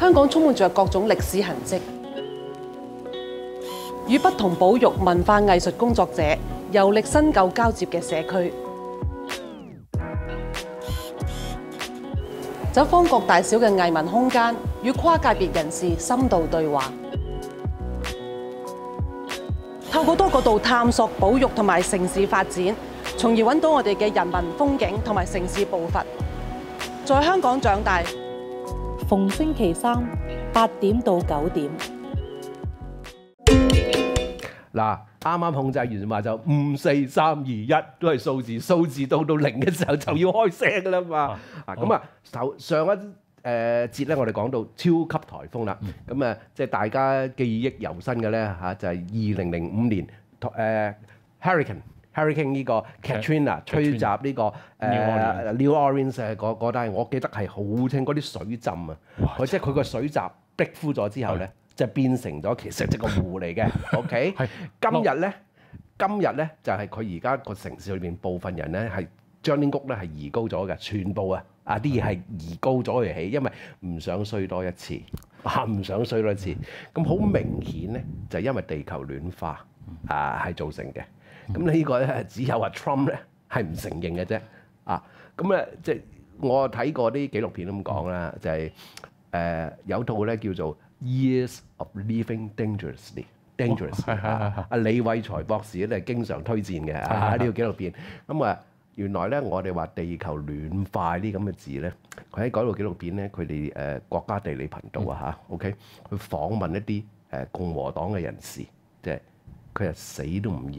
香港充滿着各種歷史痕跡，與不同保育文化藝術工作者遊歷新舊交接嘅社區，走訪各大小嘅藝文空間，與跨界別人士深度對話，透過多角度探索保育同埋城市發展，從而揾到我哋嘅人文風景同埋城市步伐。在香港長大，逢星期三8點到9點。嗱，啱啱控制完話就5、4、3、2、1都係數字，數字到0嘅時候就要開聲噶啦嘛。咁啊，上一節咧，我哋講到超級颱風啦。咁啊，即係大家記憶猶新嘅咧嚇，就係2005年Hurricane 呢個 Katrina 吹襲呢個New Orleans 嗰單，我記得係好清，嗰啲水浸啊，即係佢個水閘逼枯咗之後咧，就變成咗其實係個湖嚟嘅。OK， 今日咧就係佢而家個城市裏邊部分人咧係將啲屋咧係移高咗嘅，全部啲嘢係移高咗去起，因為唔想衰多一次，唔想衰多一次。咁好明顯咧，就係因為地球暖化係造成嘅。咁呢個咧只有Trump 咧係唔承認嘅啫。咁咧即係我睇過啲紀錄片咁講啦，就係有套咧叫做 Years of Living Dangerously。李偉才博士咧經常推薦嘅呢個紀錄片。咁原來咧我哋話地球暖化呢咁嘅字咧，佢喺嗰套紀錄片咧，佢哋國家地理頻道OK，去訪問一啲共和黨嘅人士，即係佢係死都唔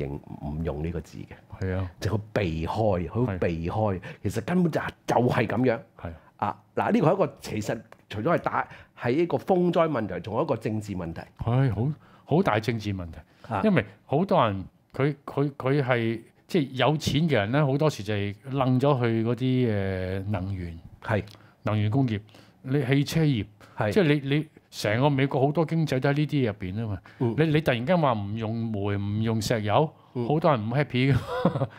用呢個字嘅。係啊，就佢避開，其實根本就係咁樣。係嗱，呢個係一個其實除咗係一個風災問題，仲有一個政治問題。係好大政治問題，因為好多人佢係即係有錢嘅人咧，好多時就係楞咗去嗰啲能源工業，你汽車業，即係你成個美國好多經濟都喺呢啲入邊啊嘛。你突然間話唔用煤唔用石油，好多人唔 happy 嘅。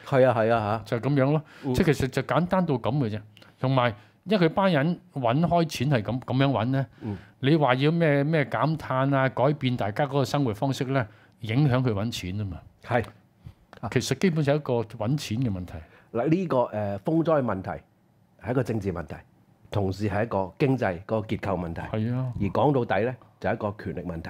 係啊，就係咁樣咯。即係其實就簡單到咁嘅啫。同埋因為佢班人揾開錢係咁樣揾咧，你話要咩減碳啊，改變大家嗰個生活方式咧，影響佢揾錢啊嘛。其實基本上係一個揾錢嘅問題。嗱，呢個風災問題係一個政治問題，同時係一個經濟個結構問題。係啊，而講到底咧就係一個權力問題。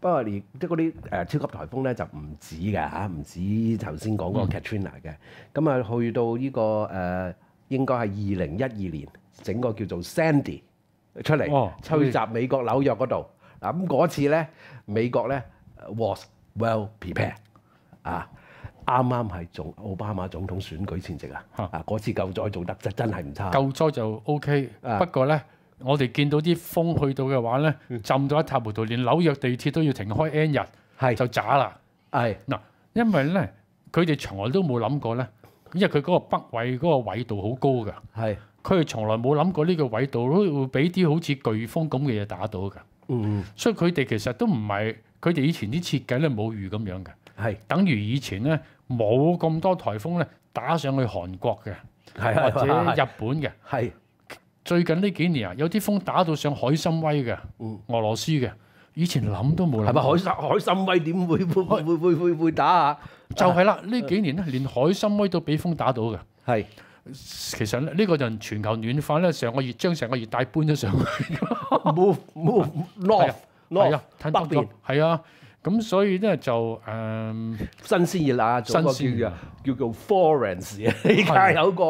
不過即係嗰啲超級颱風咧就唔止㗎唔止頭先講嗰個 Katrina 嘅。咁去到呢個應該係2012年整個叫做 Sandy 出嚟，吹襲美國紐約嗰度。嗱，咁嗰次咧美國咧 was well prepared 啱啱係做奧巴馬總統選舉前夕嗰次救災做得真係唔差。救災就 OK，不過咧我哋見到啲風去到嘅話咧，浸到一塌糊塗，連紐約地鐵都要停開 N 日，就渣啦。嗱，因為咧佢哋從來都冇諗過咧，因為佢嗰個北緯嗰個緯度好高㗎。佢哋從來冇諗過呢個緯度都會俾啲好似颶風咁嘅嘢打到㗎。所以佢哋其實都唔係佢哋以前啲設計咧冇預咁樣嘅。等於以前咧冇咁多颱風咧打上去韓國嘅，或者日本嘅。最近呢幾年有啲風打到上海參崴嘅，俄羅斯嘅，以前諗都冇諗。係咪海參崴點會打啊？就係啦，呢幾年咧連海參崴都俾風打到嘅。其實呢個就全球暖化咧，上個月將成個熱帶搬咗上去。move north 北邊係啊。咁所以咧就新鮮熱辣，叫做 Florence 而家有個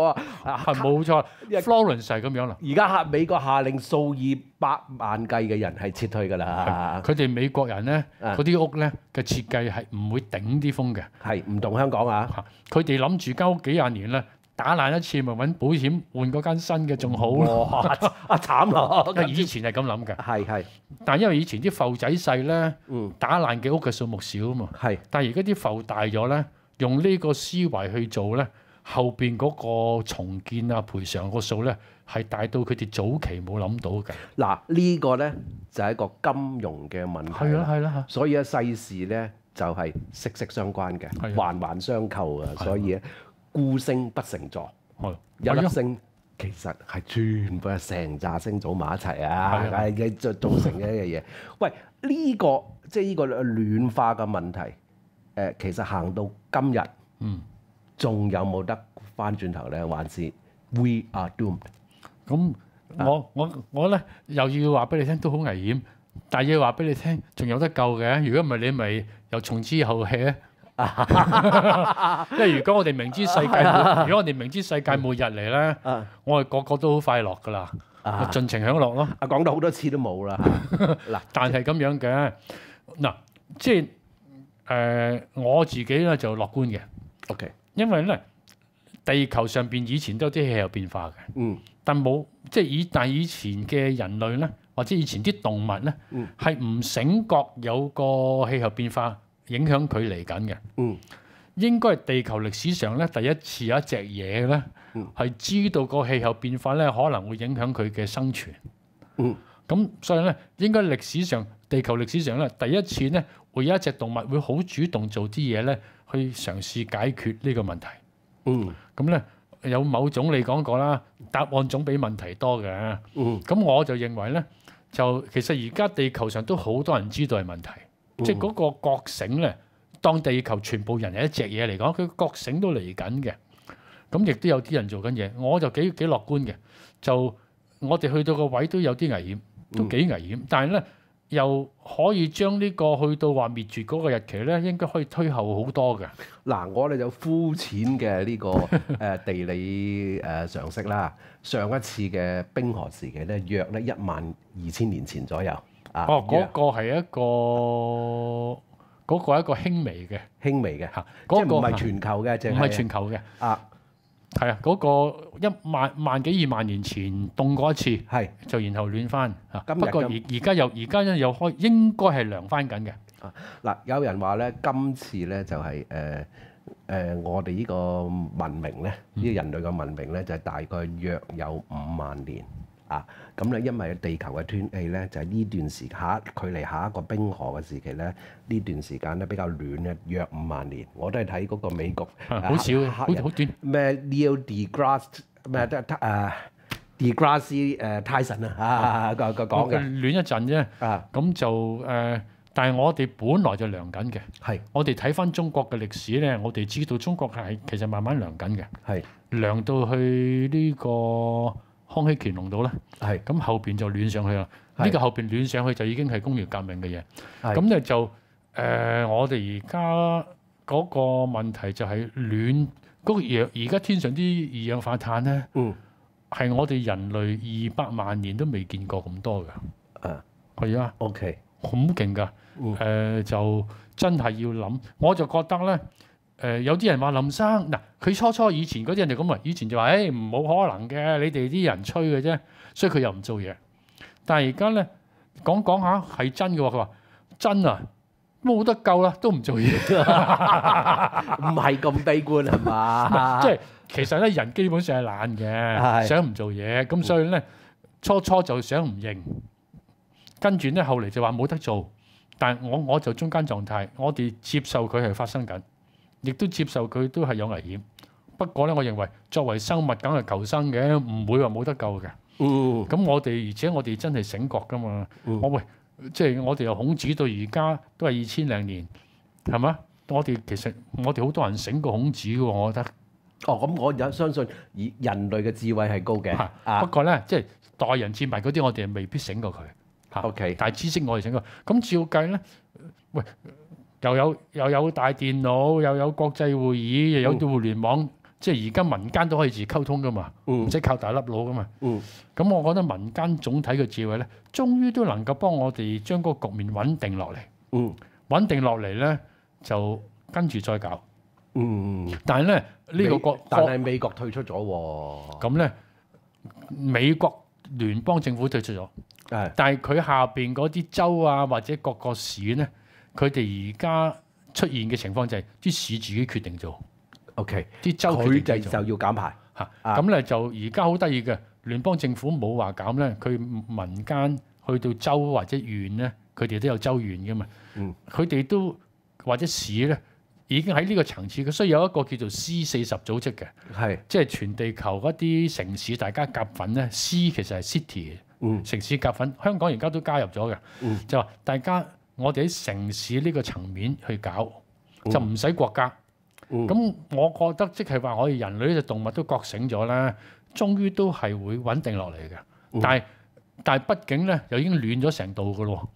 係冇錯 ，Florence 係咁樣啦。而家美國下令數以百萬計嘅人係撤退㗎啦。佢哋美國人咧嗰啲屋咧嘅設計係唔會頂啲風嘅，唔同香港啊。佢哋諗住間屋幾廿年咧，打爛一次咪揾保險換嗰間新嘅仲好咯。慘咯！以前係咁諗嘅。但係因為以前啲埠仔細咧，打爛嘅屋嘅數目少啊嘛。但係而家啲埠大咗咧，用呢個思維去做咧，後邊嗰個重建啊賠償個數咧係大到佢哋早期冇諗到嘅。嗱，呢個咧就係一個金融嘅問題。係啦。所以世事咧就係息息相關嘅，環環相扣啊。所以孤星不成座，有粒星其實係全部係成紮星組埋一齊啊，係造成嘅一樣嘢。喂，呢個即係呢個暖化嘅問題，其實行到今日，仲有冇得翻轉頭咧？還是 we are doomed？咁我咧又要話俾你聽，都好危險。但係要話俾你聽，仲有得救嘅。如果唔係，你咪又從之後起咧。因為如果我哋明知世界末日嚟咧，我哋個個都好快樂㗎啦，盡情享樂咯。講到好多次都冇啦。嗱，但係咁樣嘅嗱，即係我自己咧就樂觀嘅。OK， 因為咧地球上邊以前都有啲氣候變化嘅，但以前嘅人類咧，或者以前啲動物咧，係唔醒覺有個氣候變化影響佢嚟緊嘅。應該係地球歷史上咧第一次有一隻嘢咧係知道個氣候變化咧可能會影響佢嘅生存。咁所以咧應該地球歷史上咧第一次咧會有一隻動物會好主動做啲嘢咧去嘗試解決呢個問題。咁咧有某種你講過啦，答案總比問題多嘅。咁我就認為咧，就其實而家地球上都好多人知道係問題，即係嗰個覺醒咧，當地球全部人係一隻嘢嚟講，佢覺醒都嚟緊嘅。咁亦都有啲人做緊嘢，我就幾樂觀嘅。就我哋去到個位都有啲危險，都幾危險，但係咧又可以將呢個去到話滅絕嗰個日期咧，應該可以推後好多嘅。嗱，我哋就膚淺嘅呢個地理常識啦。上一次嘅冰河時期咧，約咧12000年前左右。嗰個係一個輕微嘅嚇，即係唔係全球嘅，唔係全球嘅。係啊，嗰個萬幾2萬年前凍過一次，就然後暖翻嚇。不過而家又開，應該係涼翻緊嘅。嗱，有人話咧，今次咧就係我哋呢個文明咧，呢個人類嘅文明咧，就係大概約有5萬年。咁咧，因為地球嘅天氣咧，就係呢段時間距離下一個冰河嘅時期咧，呢段時間咧比較暖咧，約5萬年。我都係睇嗰個美國好少，好短咩 Neil deGrasse 咩deGrasse Tyson 講嘅暖一陣啫。咁就但係我哋本來就涼緊嘅。我哋睇翻中國嘅歷史咧，我哋知道中國係其實慢慢涼緊嘅。涼到去呢個康熙乾隆度咧，咁後邊就暖上去啦。呢個後邊暖上去就已經係工業革命嘅嘢。咁咧就我哋而家嗰個問題就係暖嗰個而家天上啲二氧化碳咧，係我哋人類200萬年都未見過咁多㗎。係啊，OK，好勁㗎。就真係要諗，我就覺得咧。有啲人話林生嗱，佢初以前嗰啲人就咁啊，以前就話冇可能嘅，你哋啲人吹嘅啫，所以佢又唔做嘢。但係而家咧講下係真嘅喎，佢話真啊，冇得救啦，都唔做嘢，唔係咁悲觀係嘛？即係其實咧，人基本上係懶嘅，想唔做嘢，咁所以咧初就想唔認，跟住咧後嚟就話冇得做，但係我就中間狀態，我哋接受佢係發生緊。亦都接受佢都係有危險，不過咧，我認為作為生物梗係求生嘅，唔會話冇得救嘅。咁我哋而且我哋真係醒覺㗎嘛。即係我哋由孔子到而家都係2000零年，係嘛？其實我哋好多人醒過孔子嘅喎，我覺得。咁我有相信人類嘅智慧係高嘅。不過咧，即係待人接物嗰啲，我哋未必醒過佢。OK，但係知識我哋醒過。咁照計咧，喂。又有大電腦，又有國際會議，又有互聯網，即係而家民間都可以自溝通噶嘛，唔使靠大粒佬噶嘛。咁我覺得民間總體嘅智慧咧，終於都能夠幫我哋將嗰個局面穩定落嚟。穩定落嚟咧，就跟住再搞。但係咧但係美國退出咗喎。咁咧，美國聯邦政府退出咗，但係佢下邊嗰啲州啊或者各個市咧。佢哋而家出現嘅情況就係啲市自己決定做 ，OK， 啲州決定做，就要減排嚇。咁咧就而家好得意嘅，聯邦政府冇話減咧，佢民間去到州或者縣咧，佢哋都有州縣噶嘛。佢哋都或者市咧，已經喺呢個層次，所以有一個叫做 C40組織嘅，即係全地球嗰啲城市大家夾份咧。C 其實係 city 嘅，城市夾份。香港而家都加入咗嘅，就話大家我哋喺城市呢個層面去搞，就唔使國家。咁我覺得即係話我哋人類呢隻動物都覺醒咗啦，終於都係會穩定落嚟嘅。但係畢竟咧又已經亂咗成度㗎咯。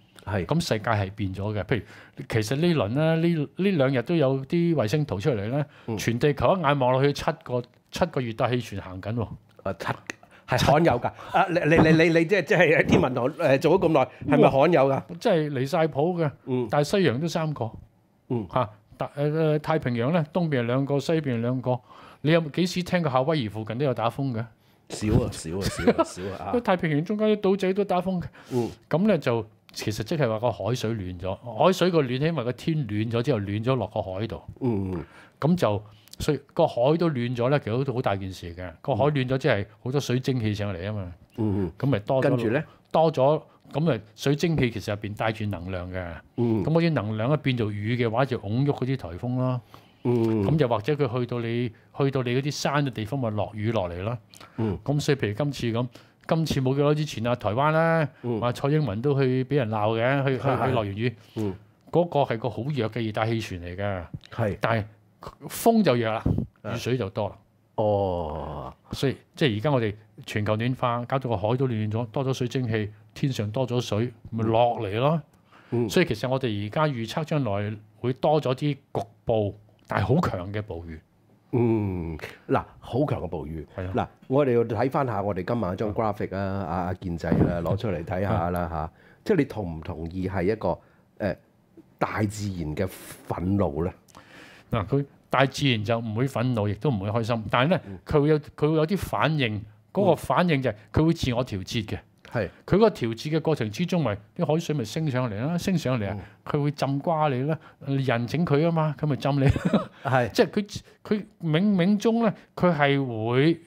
咁世界係變咗嘅。譬如其實呢輪咧呢兩日都有啲衛星圖出嚟咧，全地球一眼望落去七個熱帶氣旋行緊喎。七係罕有㗎。你即係喺天文台做咗咁耐，係咪罕有㗎？即係離晒譜嘅。但係西洋都3個。太平洋咧，東邊係2個，西邊係2個。你有幾時聽過夏威夷附近都有打風嘅？少啊！太平洋中間啲島仔都打風嘅。咁咧就其實即係話個海水暖咗，海水個暖係因為個天暖咗之後暖咗落個海度。咁就所以個海都暖咗咧，其實都好大件事嘅。個海暖咗即係好多水蒸氣上嚟啊嘛。咁咪多咗。跟住咧多咗。咁啊，水蒸氣其實入邊帶住能量嘅，咁嗰啲能量咧變做雨嘅話，就擁喐嗰啲颱風啦。咁又或者佢去到你嗰啲山嘅地方，咪落雨落嚟啦。咁所以譬如今次冇幾耐之前啊，台灣咧話蔡英文都去俾人鬧嘅，去落完雨。嗰個係個好弱嘅熱帶氣旋嚟嘅，但係風就弱啦，雨水就多啦。所以即係而家我哋全球暖化，搞到個海都暖咗，多咗水蒸氣，天上多咗水，咪落嚟咯。所以其實我哋而家預測將來會多咗啲局部，但係好強嘅暴雨。嗱，好強嘅暴雨。嗱，我哋要睇翻下我哋今晚一張 graphic 啊，阿健仔啦攞出嚟睇下啦嚇。即係你同唔同意係一個大自然嘅憤怒咧？嗱，佢大自然就唔會憤怒，亦都唔會開心，但係咧佢會有啲反應。嗰個反應就係佢會自我調節嘅。佢個調節嘅過程之中，咪啲海水咪升上嚟啦，升上嚟啊，佢會浸瓜你啦，人整佢啊嘛，佢咪浸你。即係佢冥冥中咧，佢會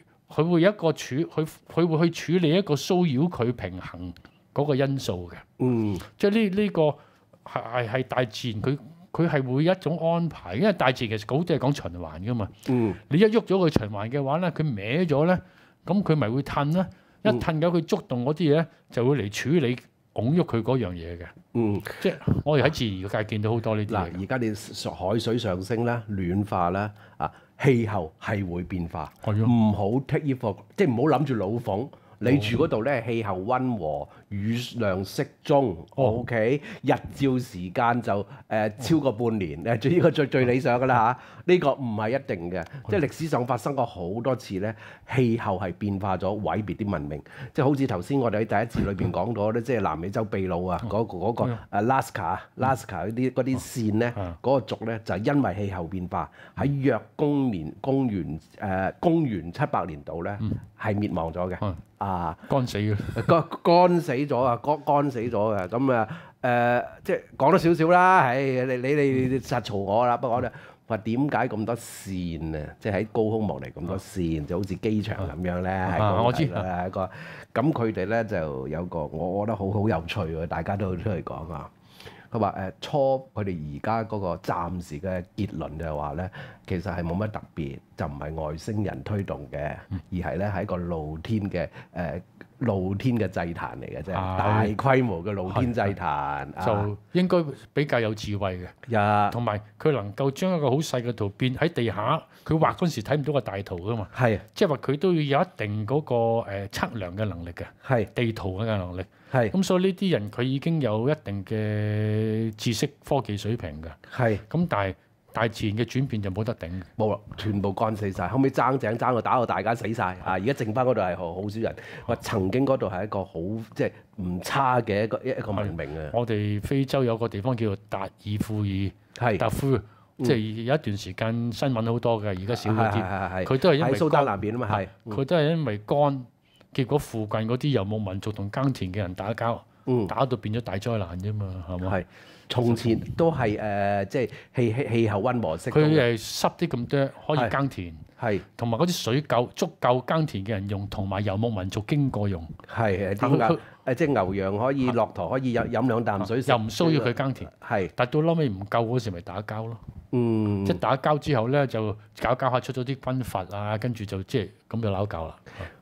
有一個佢會去處理一個騷擾佢平衡嗰個因素嘅。即係呢個係大自然，佢係會一種安排，因為大自然其實好多係講循環噶嘛。你一喐咗佢循環嘅話咧，佢歪咗咧，咁佢咪會褪啦。一褪咗佢觸動嗰啲嘢咧，就會嚟處理拱喐佢嗰樣嘢嘅。即係我哋喺自然界見到好多呢啲嘢。嗱，而家你海水上升啦、暖化啦，氣候係會變化，唔好 take it for，即係唔好諗住老馮。你住嗰度咧，氣候溫和，雨量適中，OK， 日照時間就超過半年，呢個最理想㗎啦嚇。呢個唔係一定嘅，即係歷史上發生過好多次咧，氣候係變化咗，毀滅啲文明。即係好似頭先我哋喺第一節裏邊講咗咧，即係南美洲秘魯啊，嗰個Alaska 嗰啲線咧，嗰個族咧就係因為氣候變化喺約公元700年度咧係滅亡咗嘅。乾死嘅，乾死咗啊！乾死咗嘅，咁即係講多少少啦。唉，你實嘈我啦。不過我話點解咁多線啊？即係喺高空望嚟咁多線，就好似機場咁樣咧。我知啦，一個咁佢哋咧就有個我覺得好有趣喎，大家都出嚟講啊。佢話佢哋而家嗰個暫時嘅結論就係話咧，其實係冇乜特別，就唔係外星人推動嘅，而係咧係一個露天嘅祭壇嚟嘅啫，大規模嘅露天祭壇，就應該比較有智慧嘅，同埋佢能夠將一個好細嘅圖變喺地下，佢畫嗰陣時睇唔到個大圖噶嘛，即係話佢都要有一定嗰個測量嘅能力嘅，地圖嘅能力。咁所以呢啲人佢已經有一定嘅知識科技水平嘅。咁但係大自然嘅轉變就冇得頂，冇啦，全部乾死晒。後尾爭井爭到打到大家死晒。而家剩翻嗰度係好少人。話曾經嗰度係一個好即係唔差嘅一個文明啊！我哋非洲有個地方叫做達爾富爾，達夫，即係有一段時間新聞好多嘅，而家少咗啲。佢都係因為喺蘇丹南邊啊嘛，佢都係因為乾。結果附近嗰啲遊牧民族同耕田嘅人打交，打到變咗大災難啫嘛，係嘛？從前都係即係氣候溫和適中。佢係濕啲咁多，可以耕田，同埋嗰啲水足夠耕田嘅人用，同埋遊牧民族經過用。點解？即係牛羊可以駱駝可以飲兩啖水，又唔需要佢耕田。但到撈尾唔夠嗰時，咪打交咯。即係打交之後咧就搞下出咗啲軍閥啊，跟住就即係咁就鬧交啦。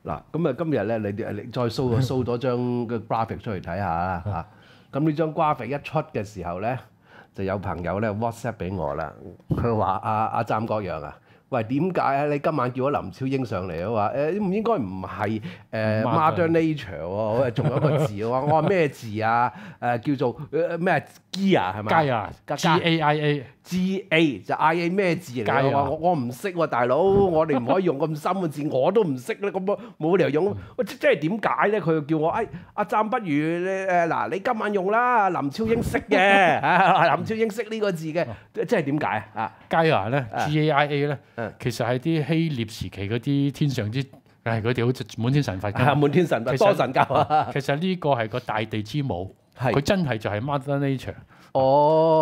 嗱，咁啊今日咧你再 show 咗張個 graphic 出嚟睇下啦嚇。咁呢張 graphic 一出嘅時候咧，就有朋友咧 WhatsApp 俾我啦，佢話阿湛各樣啊。喂，點解啊？你今晚叫咗林超英上嚟啊？話應該唔係Mother Nature 喎，仲有一個字喎。我話咩字啊？叫做咩 Gaia 係咪？Gaia GA 就 IA 咩字嚟㗎？我唔識喎，大佬，我哋唔可以用咁深嘅字，我都唔識咧，咁冇理由用。即係點解咧？佢叫我阿湛，不如嗱你今晚用啦。林超英識嘅，林超英識呢個字嘅，即係點解啊？Gaia 咧 GAIA 咧，其實係啲希臘時期嗰啲天上之佢哋好似滿天神佛㗎。滿天神佛多神教啊！其實呢個係個大地之母，佢真係就係 Mother Nature。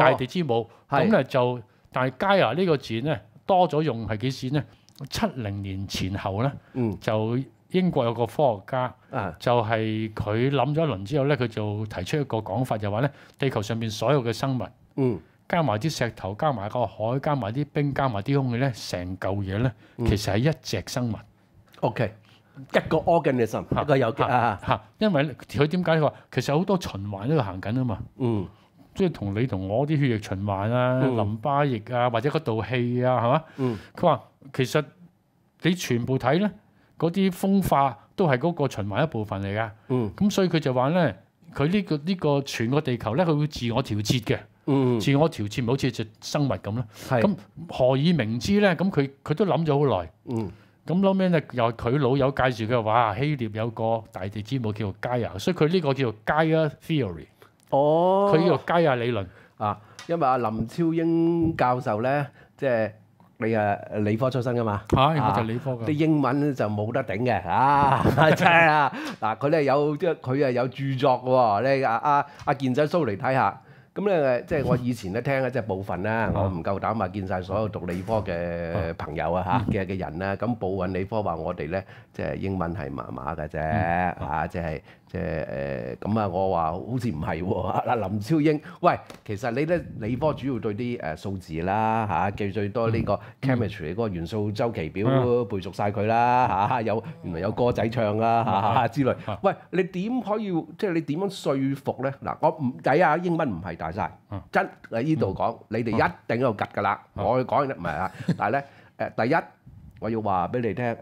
大地之母咁咧就，但係 Gaia 呢個字咧多咗用係幾時咧？70年前後咧，就英國有個科學家，就係佢諗咗一輪之後咧，佢就提出一個講法，就話咧地球上邊所有嘅生物，加埋啲石頭，加埋個海，加埋啲冰，加埋啲空氣咧，成嚿嘢咧，其實係一隻生物。OK， 一個 organism， 一個有因為佢點解佢話其實好多循環喺度行緊啊嘛。即係同你同我啲血液循環啊、淋巴液啊，或者嗰道氣啊，係嘛？佢話其實你全部睇咧，嗰啲風化都係嗰個循環一部分嚟㗎。咁所以佢就話咧，佢呢個全個地球咧，佢會自我調節嘅。自我調節咪好似隻生物咁咯。咁何以明知咧？咁佢都諗咗好耐。咁後尾咧又係佢老友介紹嘅話，希臘有個大地之母叫做 Gaia， 所以佢呢個叫做 Gaia Theory。佢呢個Gaia理論啊，因為阿林超英教授咧，即係你理科出身㗎嘛，我就理科㗎。啲英文就冇得頂嘅，真係啊！嗱，佢咧有即係佢係有著作嘅喎，咧阿健仔 show 嚟睇下。咁咧即係我以前咧聽即係部分啦，我唔夠膽話見晒所有讀理科嘅朋友啊嘅人啦。咁部分理科話我哋咧即係英文係麻麻嘅啫，即係咁啊！我話好似唔係喎。林超英，喂，其實你咧理科主要對啲數字啦記最多呢個 chemistry 嗰個元素週期表背熟晒佢啦原來有歌仔唱啦之類。喂，你點可以即係你點樣說服咧？嗱，我唔計啊，英文唔係大晒，真喺呢度講，你哋一定喺度趌㗎啦。我講唔係啊，但係咧第一我要話俾你聽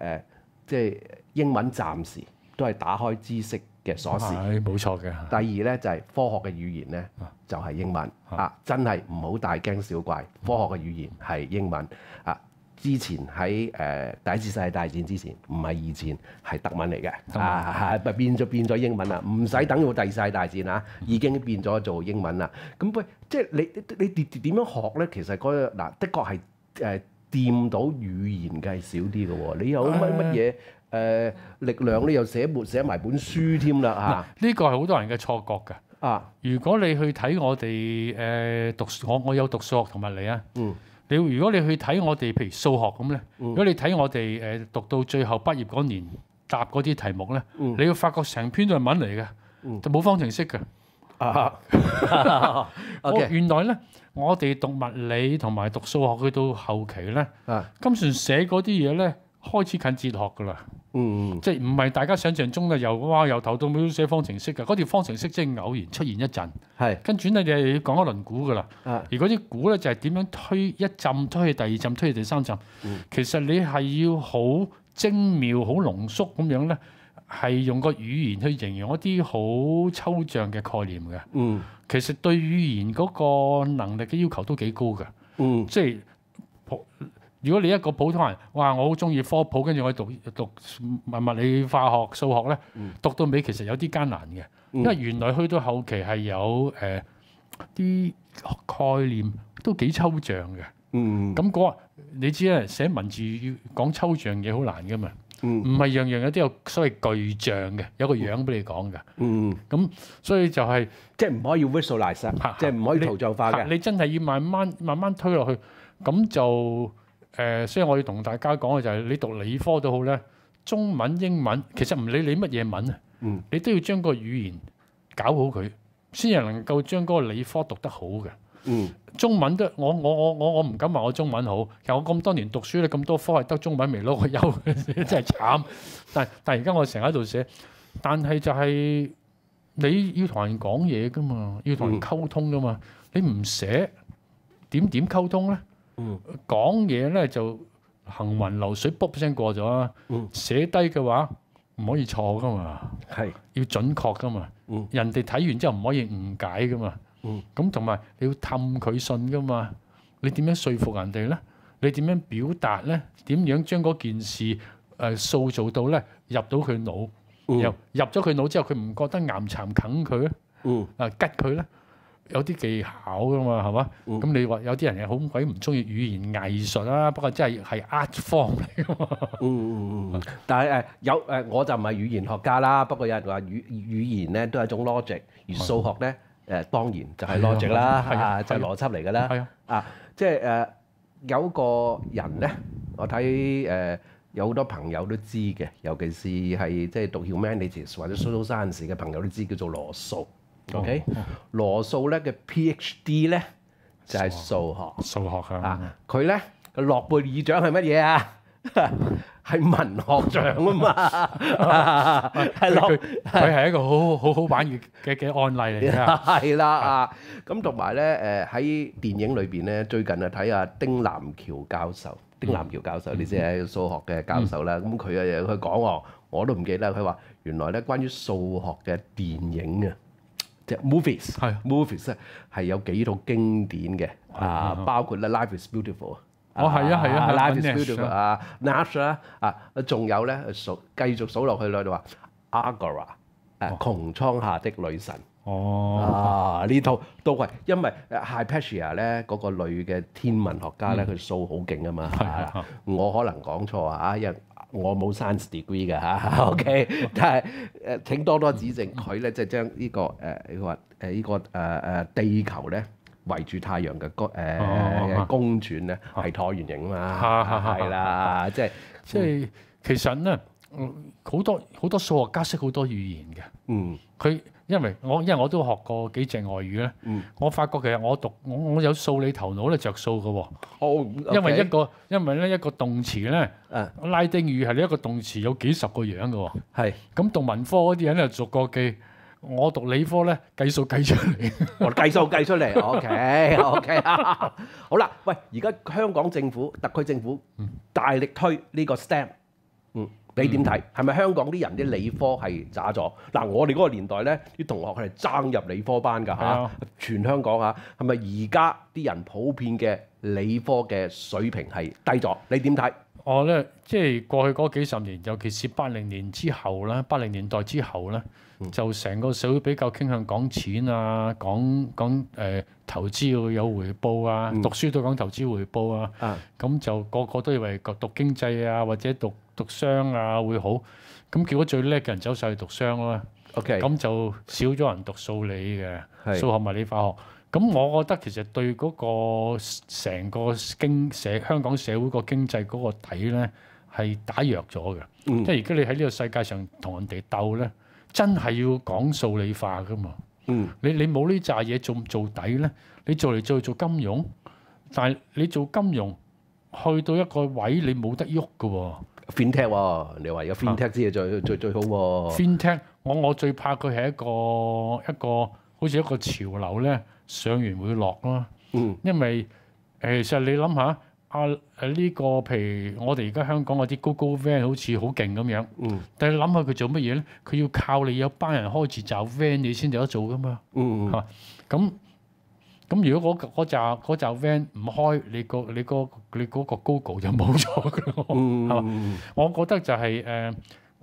即係英文暫時都係打開知識嘅鎖匙，冇錯嘅。第二咧就係科學嘅語言咧，就係英文真係唔好大驚小怪。科學嘅語言係英文之前喺第一次世界大戰之前，唔係二戰，係德文嚟嘅變咗英文啦，唔使等到第二次世界大戰已經變咗做英文啦。咁喂，即係你點樣學咧？其實嗱的確係掂到語言嘅係少啲嘅喎。你有乜嘢？力量咧又寫埋本書添啦呢個係好多人嘅錯覺㗎。如果你去睇我哋我有讀數學同物理啊。如果你去睇我哋譬如數學咁咧，如果你睇我哋讀到最後畢業嗰年答嗰啲題目咧，你會發覺成篇都係文嚟嘅，就冇方程式嘅。原來咧，我哋讀物理同埋讀數學去到後期咧，今船寫嗰啲嘢咧，開始近哲學㗎啦。即係唔係大家想象中嘅由頭到尾都寫方程式㗎？嗰條方程式即係偶然出現一陣，跟住你哋要講一輪估㗎啦。而嗰啲估咧就係點樣推一浸推去第二浸推去第三浸。其實你係要好精妙、好濃縮咁樣咧，係用個語言去形容一啲好抽象嘅概念嘅。其實對語言嗰個能力嘅要求都幾高嘅。即係如果你一個普通人，哇！我好中意科普，跟住我讀物理、化學、數學咧，讀到尾其實有啲艱難嘅，因為原來去到後期係有啲概念都幾抽象嘅。咁你知啦，寫文字要講抽象嘢好難噶嘛，唔係樣樣嘢都有所謂具象嘅，有個樣俾你講㗎。咁所以就係即係唔可以 visualize，即係唔可以圖像化嘅。你真係要慢慢推落去，咁就。所以我要同大家講嘅就係你讀理科都好咧，中文、英文其實唔理你乜嘢文啊，你都要將個語言搞好佢，先係能夠將嗰個理科讀得好嘅。中文都我唔敢話我中文好，其實我咁多年讀書咧，咁多科係得中文未攞過優嘅，真係慘。但而家我成日喺度寫，但係就係你要同人講嘢噶嘛，要同人溝通噶嘛，你唔寫點溝通咧？講嘢咧就行雲流水，卜聲過咗啦。寫低嘅話唔可以錯噶嘛，要準確噶嘛。人哋睇完之後唔可以誤解噶嘛。咁同埋你要氹佢信噶嘛？你點樣說服人哋咧？你點樣表達咧？點樣將嗰件事塑造到咧入到佢腦？又入咗佢腦之後，佢唔覺得岩巉啃佢咧？吉佢咧？有啲技巧噶嘛，係嘛？咁你話有啲人係好鬼唔中意語言藝術啦，不過真係 art form 嚟㗎嘛。但係我就唔係語言學家啦。不過有人話語言咧都係一種 logic， 而數學咧當然就係 logic 啦，就係邏輯嚟㗎啦。即係有個人咧，我睇有好多朋友都知嘅，尤其是係即係讀 humanities 或者 social science 嘅朋友都知，叫做羅素。OK，羅素咧嘅 PhD 咧就係數學啊！佢咧個諾貝爾獎係乜嘢啊？係文學獎啊嘛！佢係一個好玩嘅案例嚟㗎。係啦咁同埋咧喺電影裏邊咧，最近啊睇下丁南橋教授，你知係數學嘅教授啦。咁佢講我都唔記得，佢話原來咧關於數學嘅電影啊。即係 movies 咧係有幾套經典嘅包括咧 Life is Beautiful Life is Beautiful Nash 啦仲有咧繼續數落去咧就話 Agora 穹蒼下的女神呢套都係因為 Hypatia 咧嗰個女嘅天文學家咧佢數好勁啊嘛我可能講錯因為我冇 science degree 嘅OK， 但係請多指正佢咧，即係將呢個佢話呢個地球咧圍住太陽嘅公轉咧係橢圓形啊嘛，係啦，即係其實咧好多數學家識好多語言嘅，佢因為我都學過幾隻外語咧，我發覺其實我有數理頭腦咧着數嘅喎，因為咧一個動詞咧，拉丁語係呢一個動詞有幾十個樣嘅喎，咁讀文科嗰啲人咧逐個記，我讀理科咧計數計出嚟，我計數計出嚟，OK， 好啦，喂，而家香港政府、特區政府大力推呢個 STEM，你點睇？係咪香港啲人啲理科係渣咗？嗱，我哋嗰個年代咧，啲同學係爭入理科班㗎全香港係咪而家啲人普遍嘅理科嘅水平係低咗？你點睇？我咧即係過去嗰幾十年，尤其是80年之後啦，80年代之後咧，就成個社會比較傾向講錢啊，講投資要有回報啊，讀書都講投資回報啊，咁就個個都以為讀經濟啊或者讀商啊會好，咁結果最叻嘅人走晒去讀商啦，咁就少咗人讀數理嘅，數學、物理、化學。咁我覺得其實對嗰個成個香港社會個經濟嗰個底咧係打弱咗嘅，即係而家你喺呢個世界上同人哋鬥咧，真係要講數理化噶嘛。你冇呢扎嘢做底咧，你做嚟做去做金融，但係你做金融去到一個位你冇得喐嘅喎。FinTech 喎，你話有 FinTech 先係最好喎。FinTech 我最怕佢係一個好似一個潮流咧，上完會落咯。因為其實你諗下呢個譬如我哋而家香港嗰啲高 van 好似好勁咁樣，但係你諗下佢做乜嘢咧？佢要靠你有班人開住紮 van 你先有得做噶嘛。咁如果嗰紮 van 唔開，你嗰個 Google 就冇咗㗎咯，係嘛？我覺得就係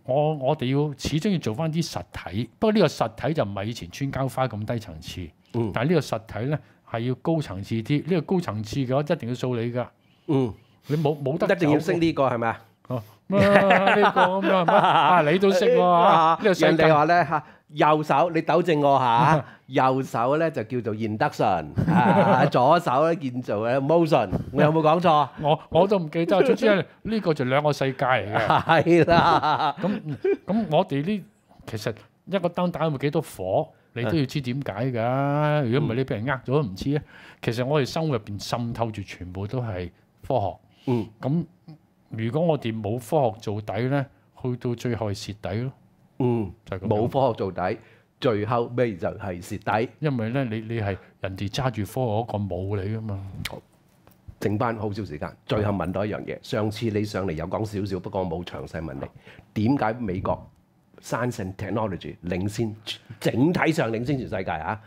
我哋要始終要做翻啲實體，不過呢個實體就唔係以前穿膠花咁低層次，但係呢個實體咧係要高層次啲。呢個高層次嘅話一定要數理㗎，你冇得一定要識呢個係咪啊？呢個咁樣係咪？你都識喎，人哋話咧右手你糾正我下，右手咧就叫做 induction， 左手咧叫做 motion， 我有冇講錯？我都唔記得，總之呢個就兩個世界嚟嘅。係啦，咁我哋呢其實一個燈打會幾多火？你都要知點解㗎。如果唔係你俾人呃咗都唔知啊。其實我哋生活入邊滲透住全部都係科學。咁如果我哋冇科學做底咧，去到最後係蝕底咯。就係咁。冇科學做底，最後尾就係蝕底。因為咧，你係人哋揸住科學嗰個冇你㗎嘛。剩翻好少時間，最後問多一樣嘢。上次你上嚟有講少少，不過我冇詳細問你點解美國 Science and Technology 領先，整體上領先全世界啊！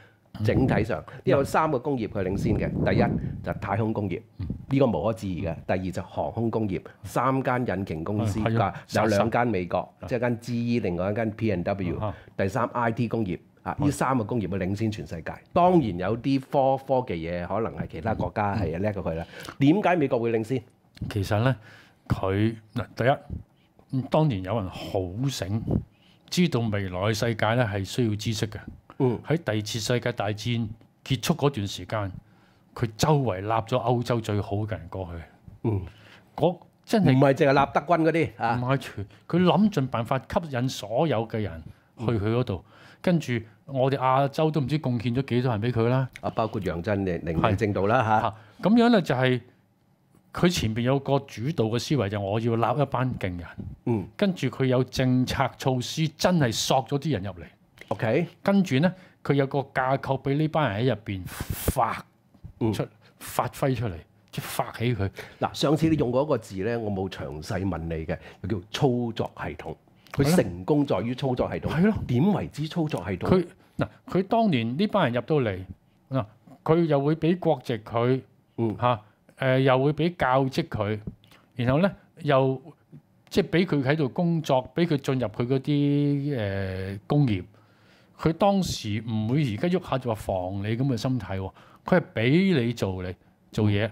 整體上有3個工業佢領先嘅，第一就係太空工業，呢個無可置疑嘅。第二就航空工業，3間引擎公司，有2間美國，即係間 GE， 另外一間 P&W。第三 IT 工業。呢3個工業去領先全世界，當然有啲科技嘢可能係其他國家係叻過佢啦。點解美國會領先？其實咧，佢嗱第一，當然有人好醒，知道未來嘅世界咧係需要知識嘅。喺第二次世界大戰結束嗰段時間，佢周圍立咗歐洲最好嘅人過去。嗰真係唔係淨係立德軍嗰啲啊，唔係佢諗盡辦法吸引所有嘅人去佢嗰度，跟住。我哋亞洲都唔知貢獻咗幾多人俾佢啦，包括楊振寧正道啦嚇。咁樣咧就係佢前邊有個主導嘅思維，就我要立一班勁人。跟住佢有政策措施，真係索咗啲人入嚟。OK，跟住咧佢有個架構俾呢班人喺入邊發揮出嚟，即係發起佢。嗱，上次你用過一個字咧，我冇詳細問你嘅，叫操作系統。佢成功在於操作系統。係咯。點為之操作系統？佢當年呢班人入到嚟嗱，佢又會俾國籍佢又會俾教職佢，然後咧又即係俾佢喺度工作，俾佢進入佢嗰啲工業。佢當時唔會而家喐下就話防你咁嘅心態喎，佢係俾你做嘢，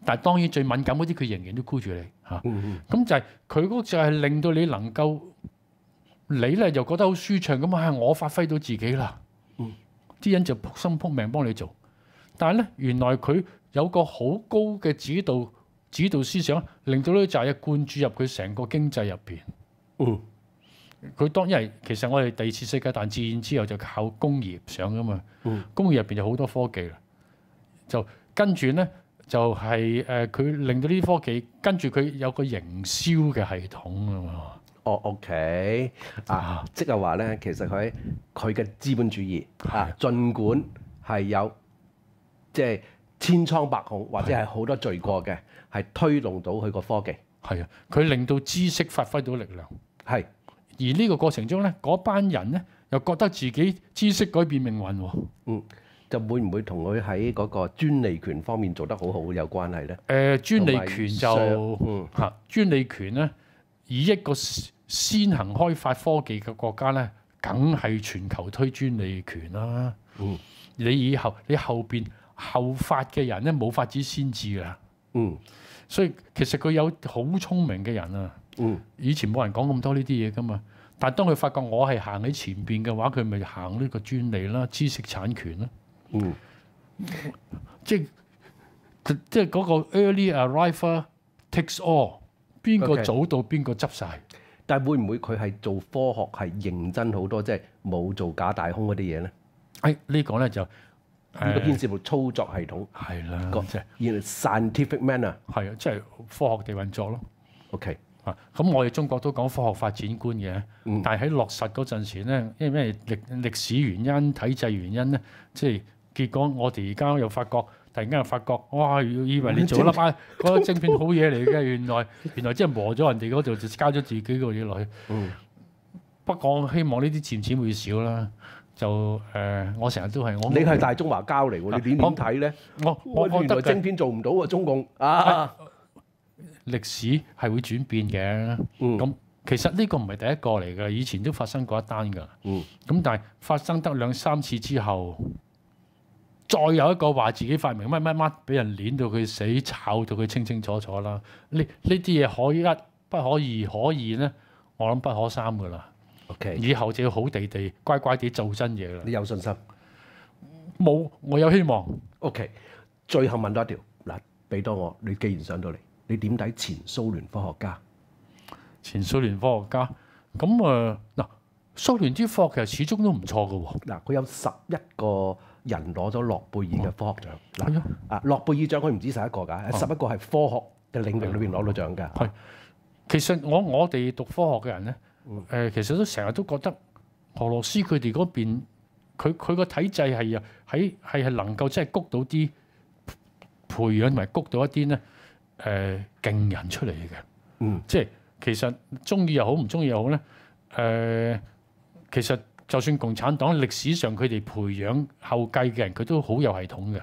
但係當然最敏感嗰啲佢仍然都箍住你嚇。咁就係佢嗰個就係令到你能夠。你咧又覺得好舒暢咁啊！我發揮到自己啦，啲人就撲心撲命幫你做。但係咧，原來佢有個好高嘅指導思想，令到呢啲嘢灌注入佢成個經濟入邊。佢因為其實我哋第二次世界大戰之後就靠工業上噶嘛，工業入邊就好多科技啦。就跟住咧就係佢令到呢啲科技跟住佢有個營銷嘅系統啊嘛。OK 即係話咧，其實佢嘅資本主義儘管係有即係千瘡百孔，或者係好多罪過嘅，係推動到佢個科技。係啊，佢令到知識發揮到力量。係，而呢個過程中咧，嗰班人咧又覺得自己知識改變命運喎。就會唔會同佢喺嗰個專利權方面做得好有關係咧？專利權就專利權咧，以一個先行開發科技嘅國家咧，梗係全球推專利權啦。你後邊後發嘅人咧，冇法子先至啦。所以其實佢有好聰明嘅人啊。以前冇人講咁多呢啲嘢噶嘛。但係當佢發覺我係行喺前邊嘅話，佢咪行呢個專利啦、知識產權啦。即係嗰個 early arrival takes all， 邊個早到邊個執晒。但係會唔會佢係做科學係認真好多，即係冇做假大空嗰啲嘢咧？呢個咧就呢個牽涉到操作系統係啦，即係 scientific manner 係啊，即係科學地運作咯。OK 咁我哋中國都講科學發展觀嘅，但係喺落實嗰陣時咧，因為歷史原因、體制原因咧，即係結果我哋而家又發覺，突然間又發覺，哇！以為你做粒嗰個晶片好嘢嚟嘅，原來即係磨咗人哋嗰度，就加咗自己個嘢落去。不過我希望呢啲漸漸會少啦。就我成日都係你係大中華膠嚟喎，你點睇咧？我原來晶片做唔到喎，中共歷史係會轉變嘅。咁其實呢個唔係第一個嚟嘅，以前都發生過一單㗎。咁但係發生得2、3次之後，再有一個話自己發明乜乜乜，俾人攆到佢死，炒到佢清清楚楚啦。呢啲嘢可一不可二，可以咧，我諗不可三㗎啦。OK， 以後就要好地地乖乖地做真嘢啦。你有信心？冇，我有希望。OK， 最後問多一條嗱，俾多我。你既然上到嚟，你點睇前蘇聯科學家？前蘇聯科學家咁嗱，蘇聯啲科學其實始終都唔錯嘅喎。嗱，佢有11個人攞咗諾貝爾嘅科學獎。係諾貝爾獎佢唔止11個㗎，11個係科學嘅領域裏邊攞到獎㗎。係，其實我哋讀科學嘅人咧，其實都成日都覺得俄羅斯佢哋嗰邊，佢個體制係能夠真係谷到啲培養同埋谷到一啲咧勁人出嚟嘅。即係其實中意又好唔中意又好咧，其實就算共產黨歷史上佢哋培養後繼嘅人，佢都好有系統嘅。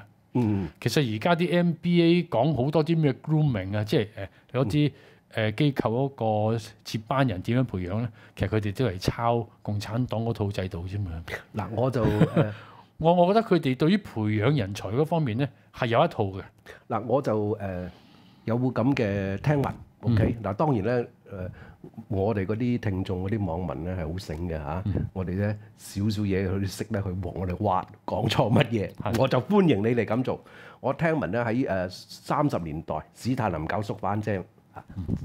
其實而家啲 MBA 講好多啲咩 grooming 啊，即係有啲機構嗰個接班人點樣培養咧，其實佢哋都係抄共產黨嗰套制度啫嘛。嗱，我就我覺得佢哋對於培養人才嗰方面咧係有一套嘅。嗱，我就有會咁嘅聽聞。OK，嗱當然咧我哋嗰啲聽眾嗰啲網民咧係好醒嘅嚇，我哋咧少少嘢佢識咧去黃我哋挖講錯乜嘢，我就歡迎你哋咁做。我聽聞咧喺30年代史太林搞縮班即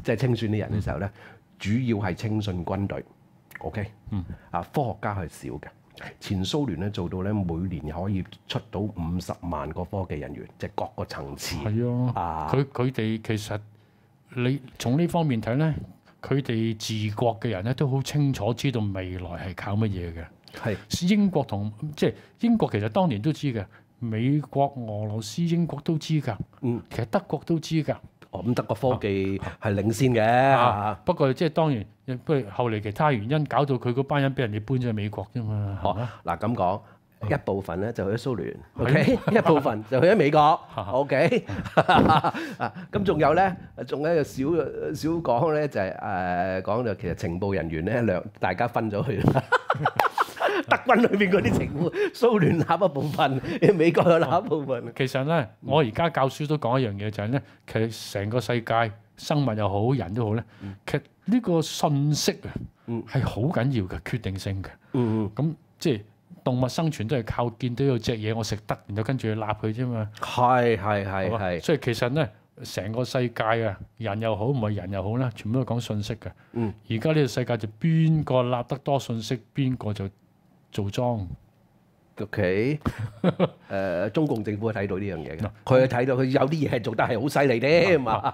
係清算啲人嘅時候咧，主要係清算軍隊。OK，科學家係少嘅。前蘇聯咧做到咧每年可以出到50萬個科技人員，即係各個層次。係啊，佢哋其實你從呢方面睇咧，佢哋治國嘅人咧都好清楚知道未來係靠乜嘢嘅。係英國同即係英國其實當年都知嘅，美國、俄羅斯、英國都知㗎。其實德國都知㗎。咁德國科技係領先嘅。不過即係當然，不過後嚟其他原因搞到佢嗰班人俾人哋搬咗去美國啫嘛。嗱咁講。一部分咧就去咗蘇聯 ，OK， 一部分就去咗美國 ，OK， 咁仲有咧，仲有一個少講咧，就係講就其實情報人員咧大家分咗去，德軍裏邊嗰啲情報，蘇聯那一部分，美國有那一部分。其實咧，我而家教書都講一樣嘢，就係咧，其實成個世界生物又好，人都好咧，其實呢個信息啊係好緊要嘅，決定性嘅。咁即係。動物生存都係靠見到有隻嘢我食得，然後跟住去揦佢啫嘛。係。所以其實咧，成個世界啊，人又好唔係人又好啦，全部都係講信息嘅。而家呢個世界就邊個揦得多信息，邊個就做莊。OK， 中共政府係睇到呢樣嘢嘅，佢係睇到佢有啲嘢係做得係好犀利啲嘛。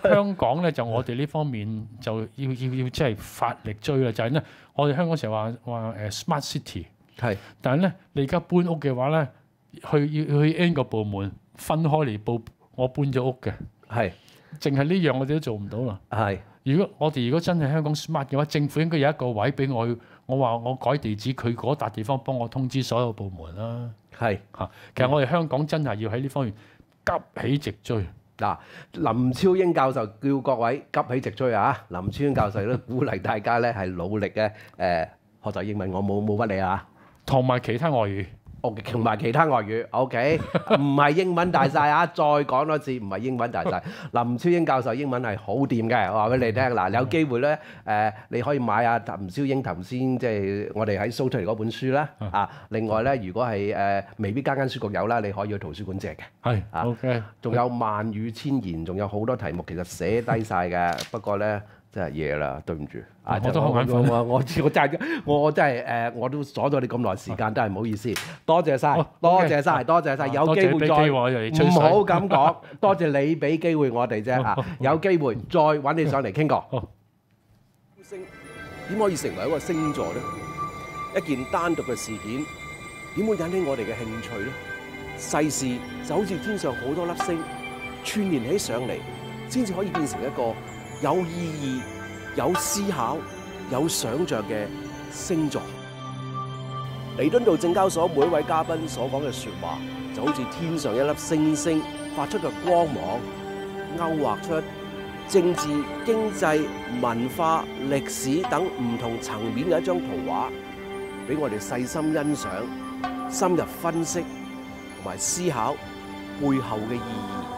香港咧就我哋呢方面就要即係發力追啦，就係咧我哋香港成日話smart city。係，但係咧，你而家搬屋嘅話咧，去 N 個部門分開嚟報，我搬咗屋嘅。係，淨係呢樣我哋都做唔到啦。係，如果真係香港 smart 嘅話，政府應該有一個位俾我話我改地址，佢嗰笪地方幫我通知所有部門啦。係嚇，其實我哋香港真係要喺呢方面急起直追。嗱，林超英教授叫各位急起直追啊！林超英教授都鼓勵大家咧係努力嘅學習英文，我冇屈你啊！同埋其他外語，同埋其他外語 ，OK， 唔係英文大晒啊！再講多次，唔係英文大晒。林超英教授英文係好掂嘅，我話俾你聽。嗱，有機會咧，你可以買下林超英頭先即係我哋喺搜出嚟嗰本書啦。另外咧，如果係未必間書局有啦，你可以去圖書館借嘅。係，OK。仲有萬語千言，仲有好多題目，其實寫低晒嘅。不過咧。真係夜啦，對唔住。我都好眼瞓。我真係我都阻咗你咁耐時間，真係唔好意思。多謝晒，多謝晒，多謝晒。有機會再唔好咁講。多謝你俾機會我哋啫嚇。有機會再揾你上嚟傾過。星點可以成為一個星座咧？一件單獨嘅事件點會引起我哋嘅興趣咧？世事就好似天上好多粒星串連起上嚟，先至可以變成一個有意義、有思考、有想像嘅星座。彌敦道證交所每一位嘉賓所講嘅説話，就好似天上一粒星星發出嘅光芒，勾畫出政治、經濟、文化、歷史等唔同層面嘅一張圖畫，俾我哋細心欣賞、深入分析同埋思考背後嘅意義。